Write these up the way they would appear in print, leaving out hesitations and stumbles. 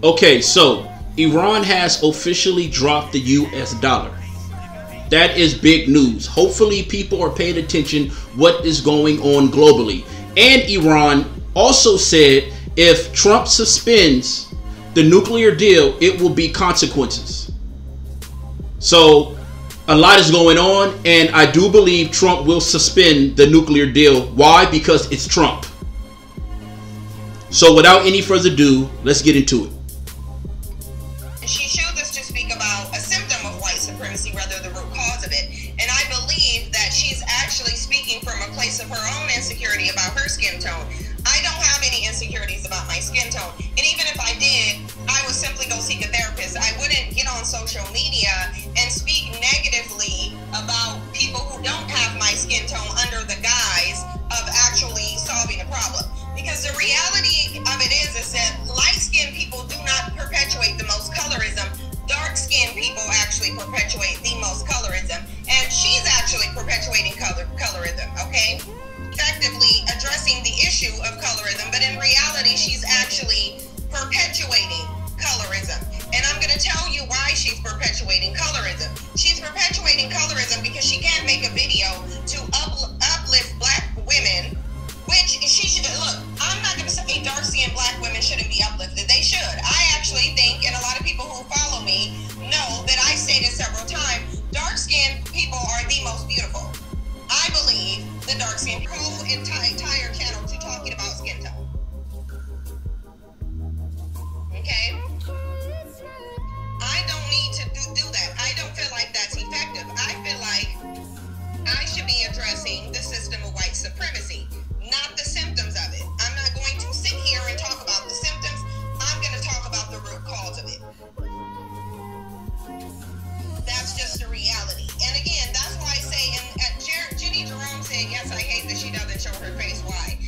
Okay, so Iran has officially dropped the US dollar. That is big news. Hopefully people are paying attention what is going on globally. And Iran also said if Trump suspends the nuclear deal, it will be consequences. So a lot is going on, and I do believe Trump will suspend the nuclear deal. Why? Because it's Trump. So without any further ado, let's get into it. She chose us to speak about a symptom of white supremacy rather than the root cause of it. And I believe that she's actually speaking from a place of her own insecurity about her skin tone. I don't have any insecurities about my skin tone. And even if I did, I would simply go seek a therapist. I wouldn't get on social media and speak negatively about people who don't have my skin tone under the guise of actually solving a problem. Because the reality of it is that light-skinned people do not perpetuate the most colorism. Dark-skinned people actually perpetuate the most colorism. And she's actually perpetuating colorism, okay? Effectively addressing the issue of colorism, but in reality, she's actually perpetuating colorism. And I'm going to tell you why she's perpetuating colorism. She's perpetuating colorism because she can't make a video to uplift black women, which she should. Look, I'm not going to say dark-skinned black women shouldn't be uplifted. They should. I actually think, and a lot of people who follow me know that I stated several times, dark-skinned people are the most beautiful. I believe the dark-skinned whole entire channel to talking about skin tone. Okay? I don't need to do that. I don't feel like that's effective. I feel like I should be addressing the system of white supremacy, not the symptoms of it. I'm not going to sit here and talk about the symptoms. I'm going to talk about the root cause of it. That's just the reality. And again, that's why I say, and Jenny Jerome said, yes, I hate that she doesn't show her face. Why?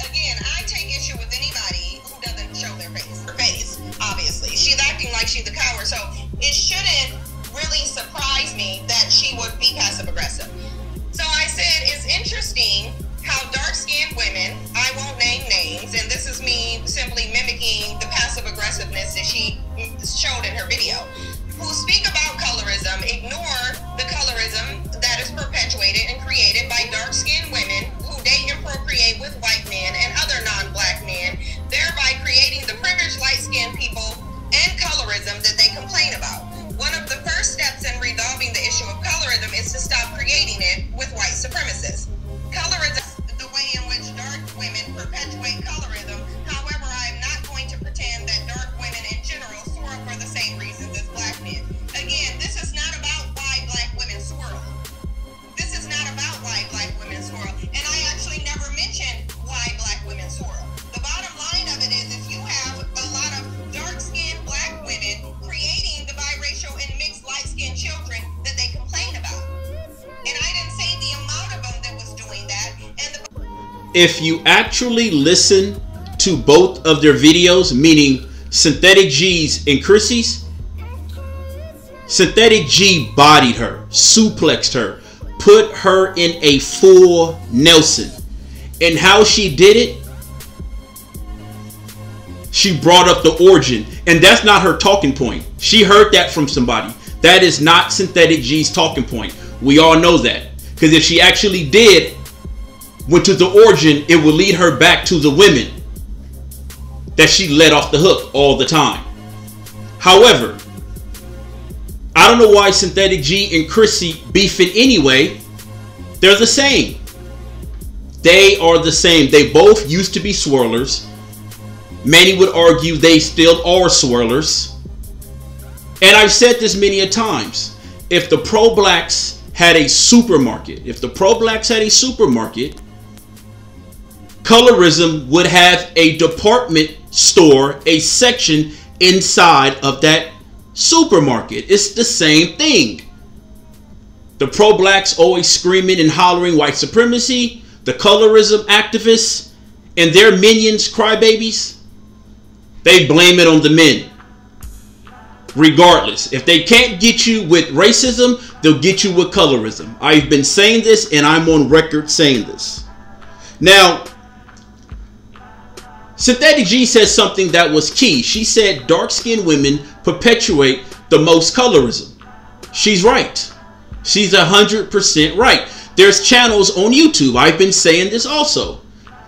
Again, I take issue with anybody who doesn't show their face. Her face, obviously. She's acting like she's a coward. So it shouldn't really surprise me that she would be passive aggressive. So I said, it's interesting how dark-skinned women, I won't name names, and this is me simply mimicking the passive aggressiveness that she showed in her video, who speak about colorism, ignore the colorism that is perpetuated and created by dark-skinned women who date and procreate with white men and other non-black men, thereby creating the privileged light-skinned people and colorism that they complain about. One of the first steps in resolving the issue of colorism is to stop creating it with white supremacists. Colorism is the way in which dark women perpetuate colorism. However, I am not going to pretend that dark women in general swirl for the same reasons as black men. Again, this is not about why black women swirl. This is not about why black women swirl. And I actually never mentioned why black women swirl. The bottom line of it is if you have a lot of dark-skinned black women creating the biracial and mixed light-skinned children that they complain about. And I didn't say the amount of them that was doing that. If you actually listen to both of their videos, meaning Synthetic G's and Chrissie's, Synthetic G bodied her, suplexed her, put her in a full Nelson. And how she did it, she brought up the origin. And that's not her talking point. She heard that from somebody. That is not Synthetic G's talking point. We all know that. Because if she actually went to the origin, it would lead her back to the women that she let off the hook all the time. However, I don't know why Synthetic G and Chrissie beefing anyway. They're the same. They are the same. They both used to be swirlers. Many would argue they still are swirlers. And I've said this many a times. If the pro-blacks had a supermarket, colorism would have a department store, a section inside of that supermarket. It's the same thing. The pro-blacks always screaming and hollering white supremacy. The colorism activists and their minions, crybabies, they blame it on the men. Regardless, if they can't get you with racism, they'll get you with colorism. I've been saying this and I'm on record saying this. Now, Synthetic G says something that was key. She said dark-skinned women perpetuate the most colorism. She's right. She's 100% right. There's channels on YouTube. I've been saying this also.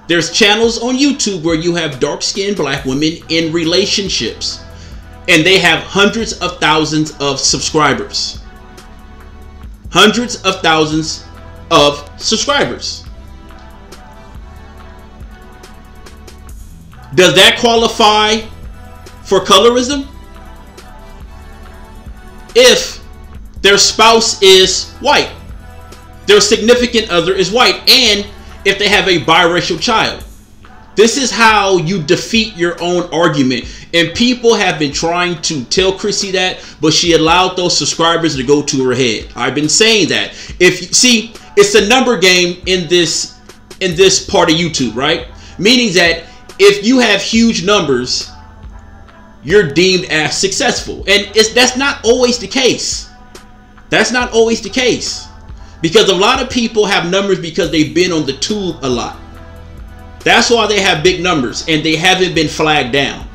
There's channels on YouTube where you have dark-skinned black women in relationships. And they have hundreds of thousands of subscribers. Hundreds of thousands of subscribers. Does that qualify for colorism? If their spouse is white, their significant other is white, and if they have a biracial child. This is how you defeat your own argument. And people have been trying to tell Chrissie that, but she allowed those subscribers to go to her head. I've been saying that. If you see, it's a number game in this part of YouTube, right? Meaning that if you have huge numbers, you're deemed as successful. And that's not always the case. That's not always the case. Because a lot of people have numbers because they've been on the tube a lot. That's why they have big numbers and they haven't been flagged down.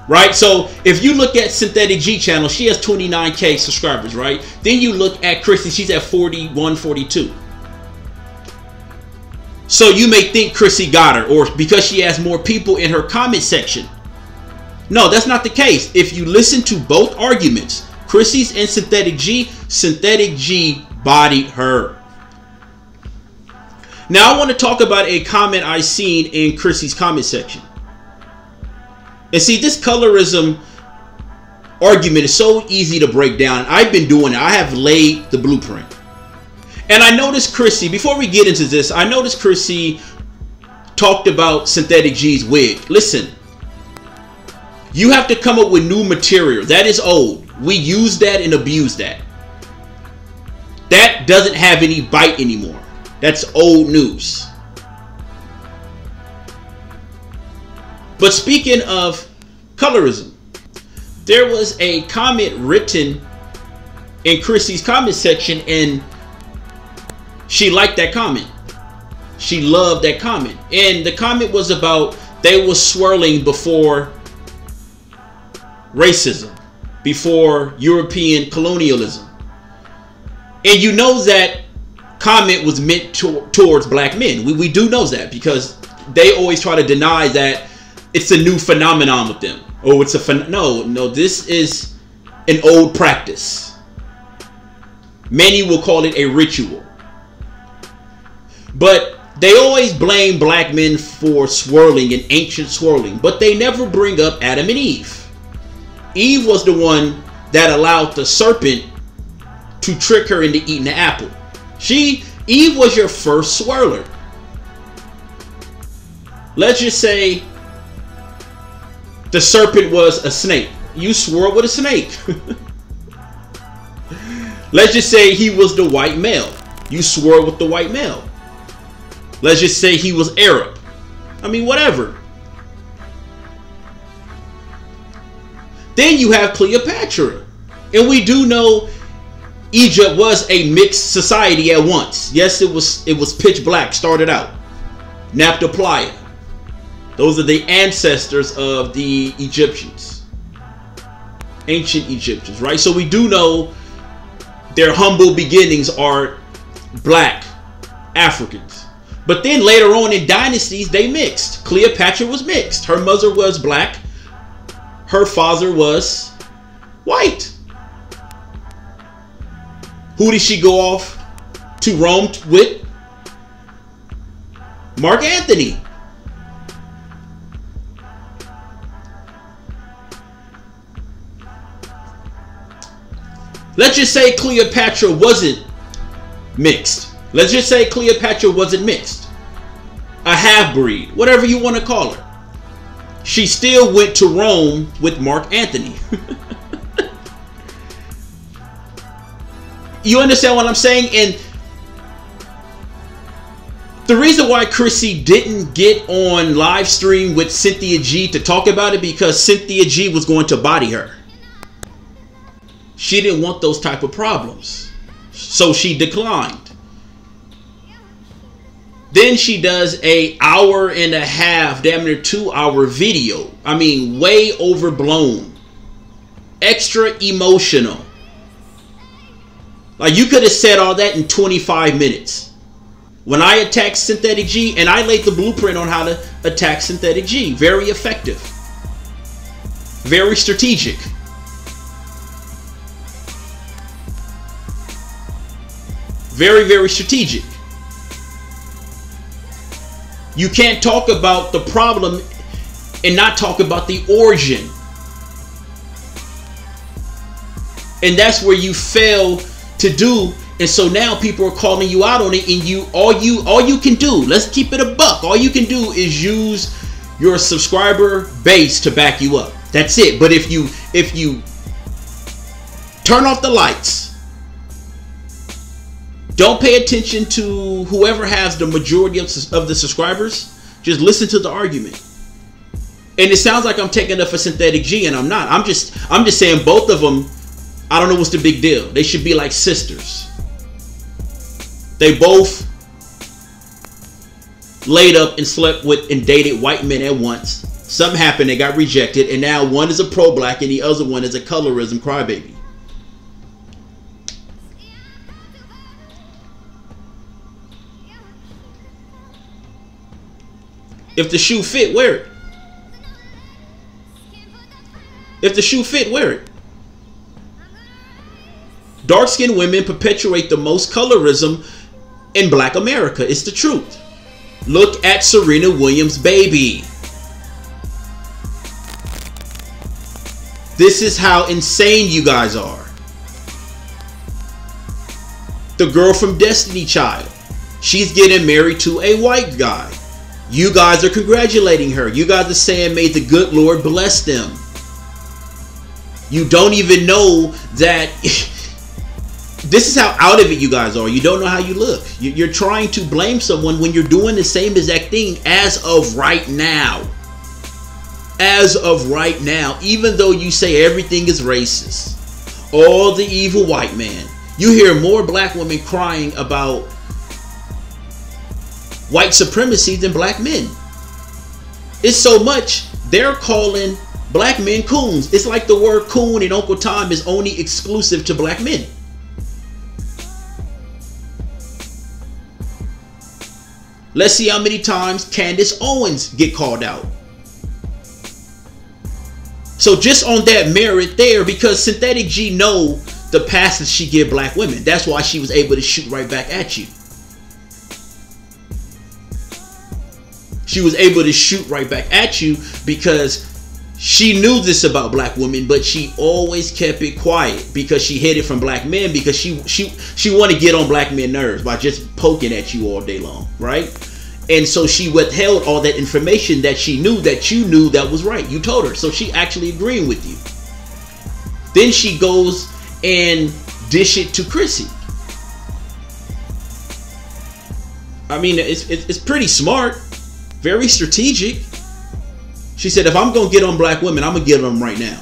Right? So if you look at Synthetic G channel, she has 29K subscribers, right? Then you look at Chrissie, she's at 41, 42. So you may think Chrissie got her, or because she has more people in her comment section. No, that's not the case. If you listen to both arguments, Chrissie's and Synthetic G bodied her. Now I want to talk about a comment I seen in Chrissie's comment section. And see, this colorism argument is so easy to break down. I've been doing it. I have laid the blueprint. And I noticed Chrissie, before we get into this, I noticed Chrissie talked about Synthetic G's wig. Listen, you have to come up with new material. That is old. We use that and abuse that. That doesn't have any bite anymore. That's old news. But speaking of colorism, there was a comment written in Chrissie's comment section, and she liked that comment. She loved that comment. And the comment was about they were swirling before racism, before European colonialism. And you know that comment was meant towards black men. We do know that, because they always try to deny that it's a new phenomenon with them. Oh, it's a no, this is an old practice. Many will call it a ritual. But they always blame black men for swirling and ancient swirling, but they never bring up Adam and Eve. Eve was the one that allowed the serpent to trick her into eating the apple. Eve was your first swirler. Let's just say the serpent was a snake. You swirled with a snake. Let's just say he was the white male. You swirled with the white male. Let's just say he was Arab. I mean, whatever. Then you have Cleopatra. And we do know Egypt was a mixed society at once. Yes, it was pitch black, started out. Naphtha Playa. Those are the ancestors of the Egyptians. Ancient Egyptians, right? So we do know their humble beginnings are black Africans. But then later on in dynasties, they mixed. Cleopatra was mixed. Her mother was black. Her father was white. Who did she go off to Rome with? Mark Antony. Let's just say Cleopatra wasn't mixed. Let's just say Cleopatra wasn't mixed. A half-breed, whatever you want to call her. She still went to Rome with Mark Antony. You understand what I'm saying? And the reason why Chrissie didn't get on live stream with Cynthia G to talk about it, because Cynthia G was going to body her. She didn't want those type of problems. So she declined. Then she does a hour and a half, damn near 2 hour video. I mean, way overblown. Extra emotional. Like, you could have said all that in 25 minutes. When I attacked Synthetic G, and I laid the blueprint on how to attack Synthetic G. Very effective. Very strategic. Very, very strategic. You can't talk about the problem and not talk about the origin. And that's where you fail to do. And so now people are calling you out on it, and all you can do, let's keep it a buck. All you can do is use your subscriber base to back you up. That's it. But if you turn off the lights, don't pay attention to whoever has the majority of the subscribers, just listen to the argument. And it sounds like I'm taking up for Synthetic G, and I'm not. I'm just saying both of them, I don't know what's the big deal. They should be like sisters. They both laid up and slept with and dated white men at once. Something happened, they got rejected, and now one is a pro-black and the other one is a colorism crybaby. If the shoe fit, wear it. If the shoe fit, wear it. Dark-skinned women perpetuate the most colorism in Black America. It's the truth. Look at Serena Williams' baby. This is how insane you guys are. The girl from Destiny Child. She's getting married to a white guy. You guys are congratulating her. You guys are saying, may the good Lord bless them. You don't even know that. This is how out of it you guys are. You don't know how you look. You're trying to blame someone when you're doing the same exact thing as of right now. As of right now. Even though you say everything is racist. All the evil white man. You hear more black women crying about white supremacy than black men. It's so much they're calling black men coons. It's like the word coon in Uncle Tom is only exclusive to black men. Let's see how many times Candace Owens get called out. So just on that merit there, because Synthetic G know the passes she give black women. That's why she was able to shoot right back at you. She was able to shoot right back at you because she knew this about black women, but she always kept it quiet because she hid it from black men, because she wanted to get on black men's nerves by just poking at you all day long, right? And so she withheld all that information that she knew that you knew that was right. You told her, so she actually agreeing with you. Then she goes and dish it to Chrissie. I mean, it's pretty smart, very strategic. She said, if I'm going to get on black women, I'm going to get on them right now.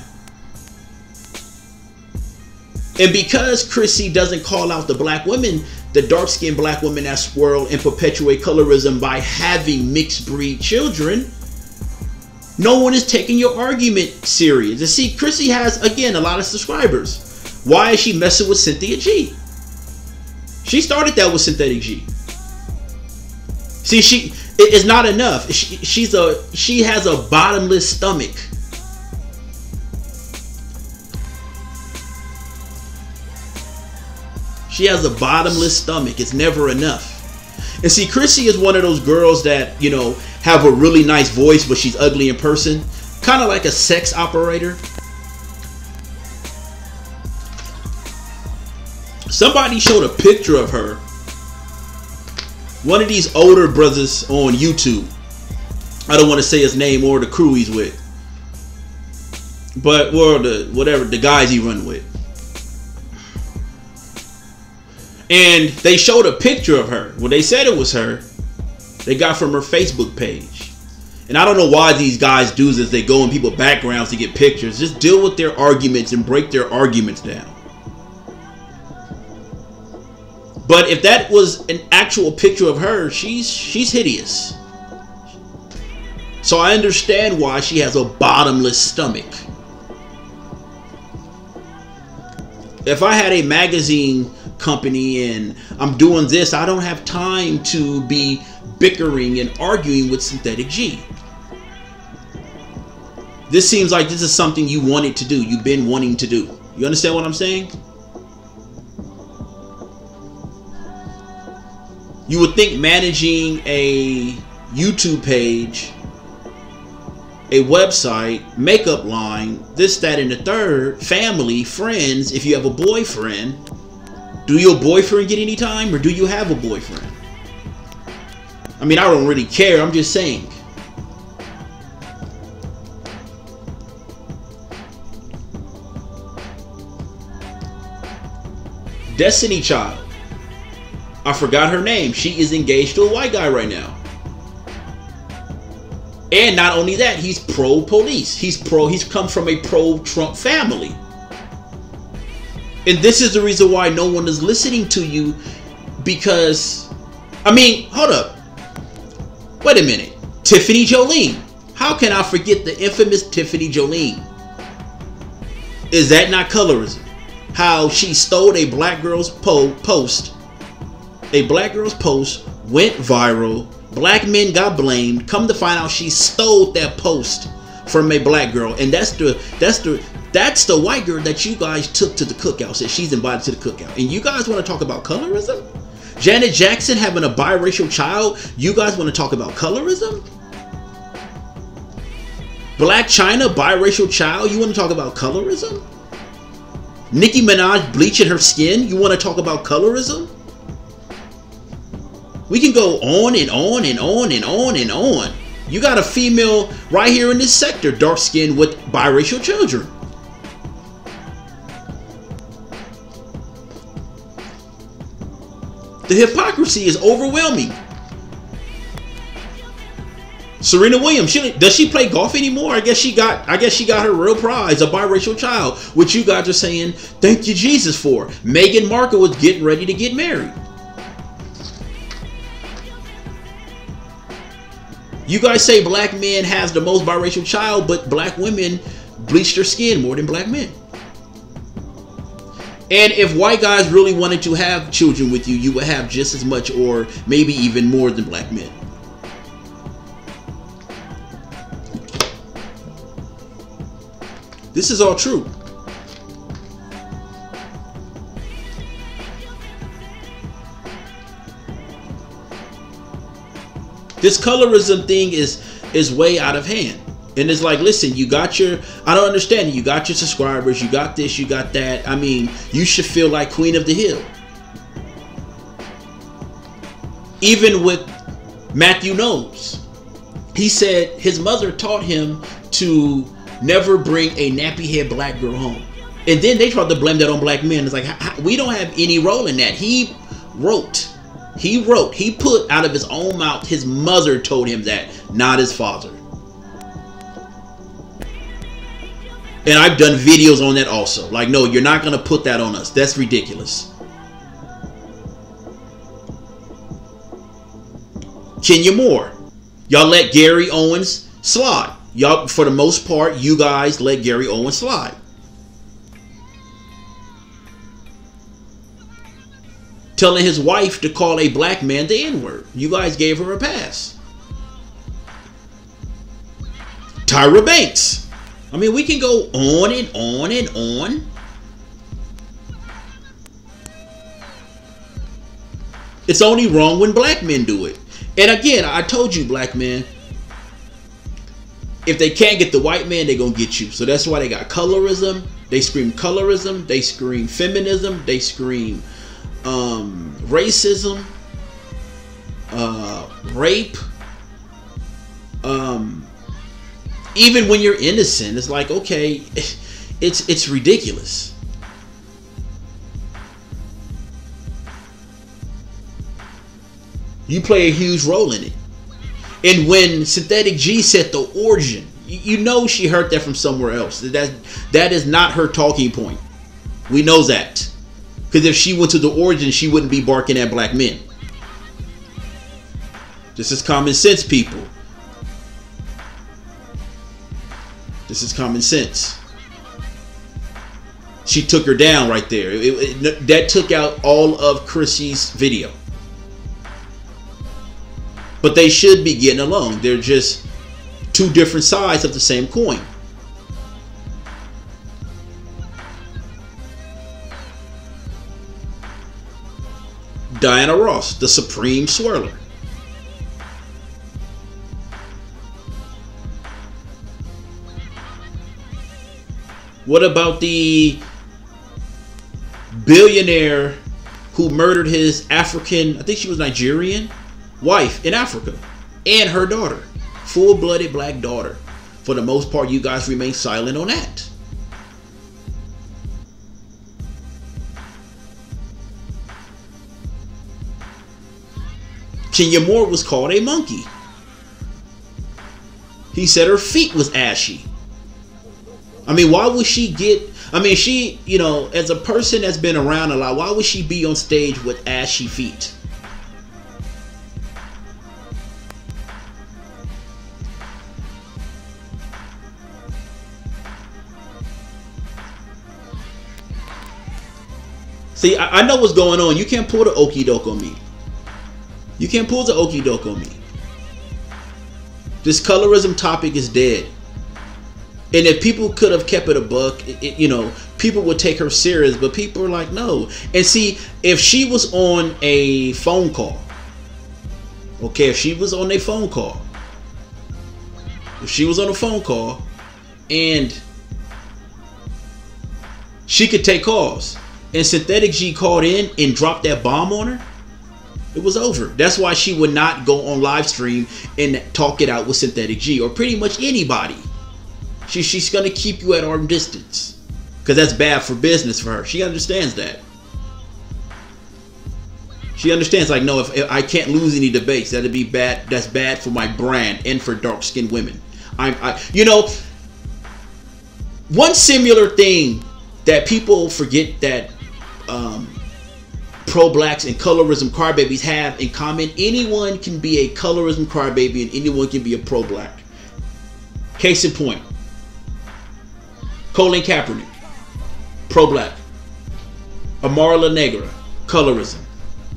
And because Chrissie doesn't call out the black women, the dark-skinned black women that swirl and perpetuate colorism by having mixed breed children, no one is taking your argument serious. And see, Chrissie has, again, a lot of subscribers. Why is she messing with Cynthia G? She started that with Synthetic G. See, it's not enough. She has a bottomless stomach. She has a bottomless stomach. It's never enough. And see, Chrissie is one of those girls that, you know, have a really nice voice, but she's ugly in person. Kind of like a sex operator. Somebody showed a picture of her. One of these older brothers on YouTube. I don't want to say his name or the crew he's with. But, or the guys he run with. And they showed a picture of her. Well, they said it was her. They got from her Facebook page. And I don't know why these guys do this. They go in people's backgrounds to get pictures. Just deal with their arguments and break their arguments down. But if that was an actual picture of her, she's hideous. So I understand why she has a bottomless stomach. If I had a magazine company and I'm doing this, I don't have time to be bickering and arguing with Synthetic G. This seems like this is something you wanted to do. You've been wanting to do. You understand what I'm saying? You would think managing a YouTube page, a website, makeup line, this, that, and the third, family, friends, if you have a boyfriend, do your boyfriend get any time or do you have a boyfriend? I mean, I don't really care. I'm just saying. Destiny Child. I forgot her name. She is engaged to a white guy right now. And not only that, he's pro-police. He's come from a pro-Trump family. And this is the reason why no one is listening to you, because, I mean, hold up. Wait a minute. Tiffany Jolene. How can I forget the infamous Tiffany Jolene? Is that not colorism? How she stole a black girl's post. A black girl's post went viral. Black men got blamed. Come to find out she stole that post from a black girl. And that's the white girl that you guys took to the cookout. Said she's invited to the cookout. And you guys want to talk about colorism? Janet Jackson having a biracial child. You guys want to talk about colorism? Black China, biracial child. You want to talk about colorism? Nicki Minaj bleaching her skin. You want to talk about colorism? We can go on and on and on and on and on. You got a female right here in this sector, dark skinned with biracial children. The hypocrisy is overwhelming. Serena Williams, does she play golf anymore? I guess she got her real prize, a biracial child, which you guys are saying thank you Jesus for. Meghan Markle was getting ready to get married. You guys say black men has the most biracial child, but black women bleach their skin more than black men. And if white guys really wanted to have children with you, you would have just as much or maybe even more than black men. This is all true. This colorism thing is way out of hand. And it's like, listen, you got your, I don't understand it. You got your subscribers, you got this, you got that. I mean, you should feel like Queen of the Hill. Even with Matthew Knowles, he said his mother taught him to never bring a nappy head black girl home. And then they tried to blame that on black men. It's like, we don't have any role in that. He put out of his own mouth, his mother told him that, not his father. And I've done videos on that also. Like, no, you're not going to put that on us. That's ridiculous. Kenya Moore. Y'all let Gary Owens slide. Y'all, for the most part, you guys let Gary Owens slide. Telling his wife to call a black man the N-word. You guys gave her a pass. Tyra Banks. I mean, we can go on and on and on. It's only wrong when black men do it. And again, I told you, black men, if they can't get the white man, they're going to get you. So that's why they got colorism. They scream colorism. They scream feminism. They scream racism, rape. Even when you're innocent, it's like, okay, it's ridiculous. You play a huge role in it. And when Synthetic G said the origin, you know she heard that from somewhere else. That is not her talking point. We know that. Because if she went to the origin, she wouldn't be barking at black men. This is common sense, people. This is common sense. She took her down right there. That took out all of Chrissie's video. But they should be getting along. They're just two different sides of the same coin. Diana Ross, the supreme swirler. What about the billionaire who murdered his African, I think she was Nigerian, wife in Africa, and her daughter, full-blooded black daughter? For the most part, you guys remain silent on that. Kenya Moore was called a monkey. He said her feet was ashy. I mean, why would she get, I mean, she, you know, as a person that's been around a lot, why would she be on stage with ashy feet? See, I know what's going on. You can't pull the okie doke on me. You can't pull the okie doke on me. This colorism topic is dead. And if people could have kept it a buck, you know, people would take her serious. But people are like, no. And see, if she was on a phone call, okay, if she was on a phone call, and she could take calls, and Synthetic G called in and dropped that bomb on her, it was over. That's why she would not go on live stream and talk it out with Synthetic G or pretty much anybody. She's going to keep you at arm distance because that's bad for business for her. She understands that. She understands, like, no, if I can't lose any debates, that'd be bad. That's bad for my brand and for dark-skinned women. You know, one similar thing that people forget that pro-blacks and colorism crybabies have in common: anyone can be a colorism crybaby and anyone can be a pro-black. Case in point, Colin Kaepernick, pro-black. Amara Negra, colorism,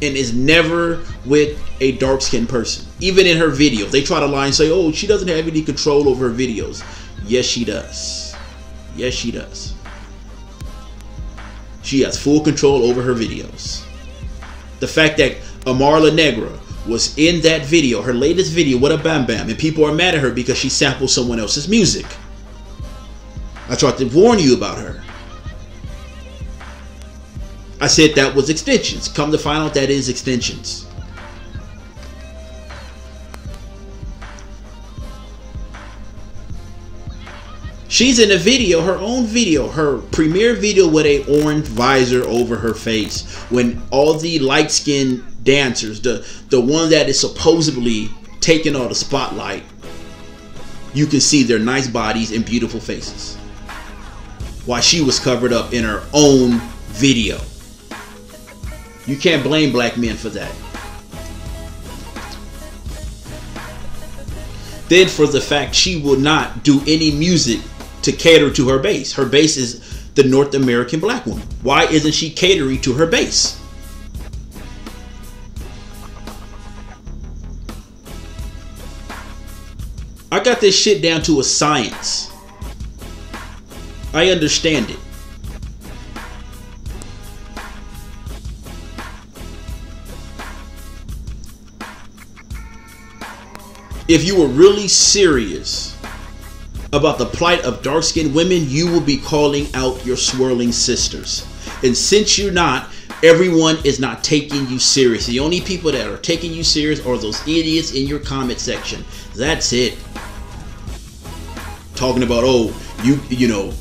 and is never with a dark-skinned person. Even in her videos, they try to lie and say, oh, she doesn't have any control over her videos. Yes, she does. Yes, she does. She has full control over her videos. The fact that Amara Negra was in that video, her latest video, What a Bam Bam, and people are mad at her because she sampled someone else's music. I tried to warn you about her. I said that was extensions. Come to find out that is extensions. She's in a video, her own video, her premiere video, with a orange visor over her face, when all the light-skinned dancers, the one that is supposedly taking all the spotlight, you can see their nice bodies and beautiful faces, while she was covered up in her own video. You can't blame black men for that. Then for the fact she will not do any music to cater to her base. Her base is the North American black woman. Why isn't she catering to her base? I got this shit down to a science. I understand it. If you were really serious about the plight of dark-skinned women, you will be calling out your swirling sisters. And since you're not, everyone is not taking you serious. The only people that are taking you serious are those idiots in your comment section. That's it. Talking about, oh, you know,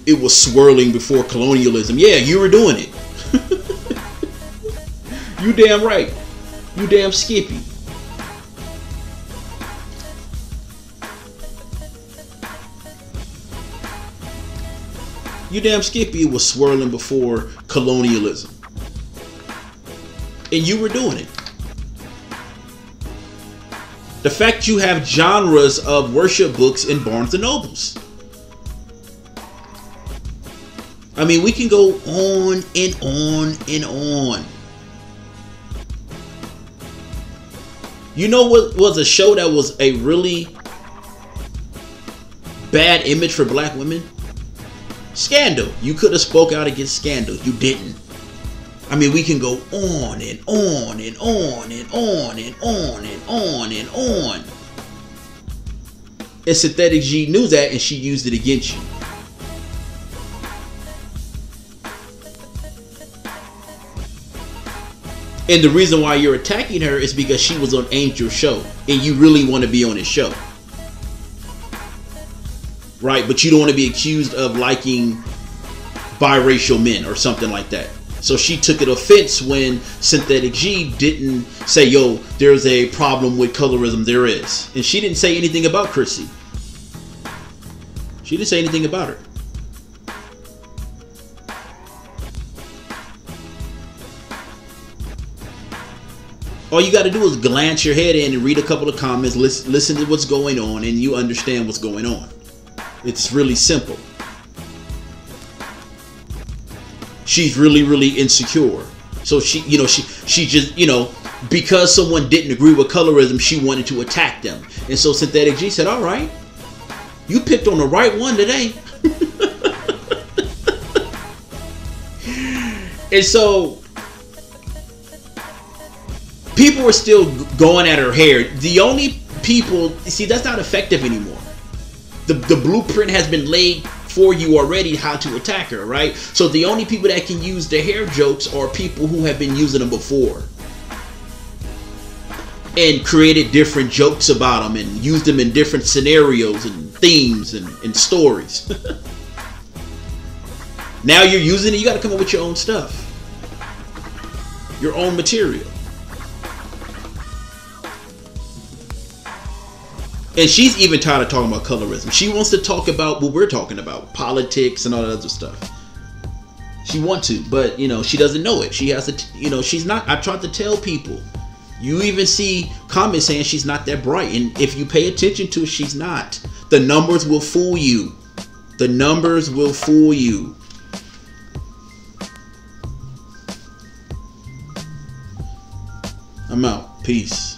it was swirling before colonialism. Yeah, you were doing it. You damn right. You damn Skippy. You damn Skippy was swirling before colonialism. And you were doing it. The fact you have genres of worship books in Barnes and Nobles. I mean, we can go on and on and on. You know what was a show that was a really bad image for black women? Scandal. You could have spoke out against Scandal. You didn't. I mean, we can go on and on and on and on and on and on and on. And Synthetic G knew that, and she used it against you. And the reason why you're attacking her is because she was on Angel's show, and you really want to be on his show. Right? But you don't want to be accused of liking biracial men or something like that. So she took it offense when Synthetic G didn't say, yo, there's a problem with colorism. There is. And she didn't say anything about Chrissie. She didn't say anything about her. All you got to do is glance your head in and read a couple of comments, listen to what's going on, and you understand what's going on. It's really simple. She's really, really insecure. So she just, because someone didn't agree with colorism, she wanted to attack them. And so Synthetic G said, all right, you picked on the right one today. And so people were still going at her hair. The only people, see, that's not effective anymore. The blueprint has been laid for you already how to attack her, right? So the only people that can use the hair jokes are people who have been using them before and created different jokes about them and used them in different scenarios and themes and stories. Now you're using it, you got to come up with your own stuff, your own material. And she's even tired of talking about colorism. She wants to talk about what we're talking about, politics and all that other stuff. She wants to, but she doesn't know it. She has to, she's not. I tried to tell people. You even see comments saying she's not that bright, and if you pay attention to it, she's not. The numbers will fool you. The numbers will fool you. I'm out. Peace.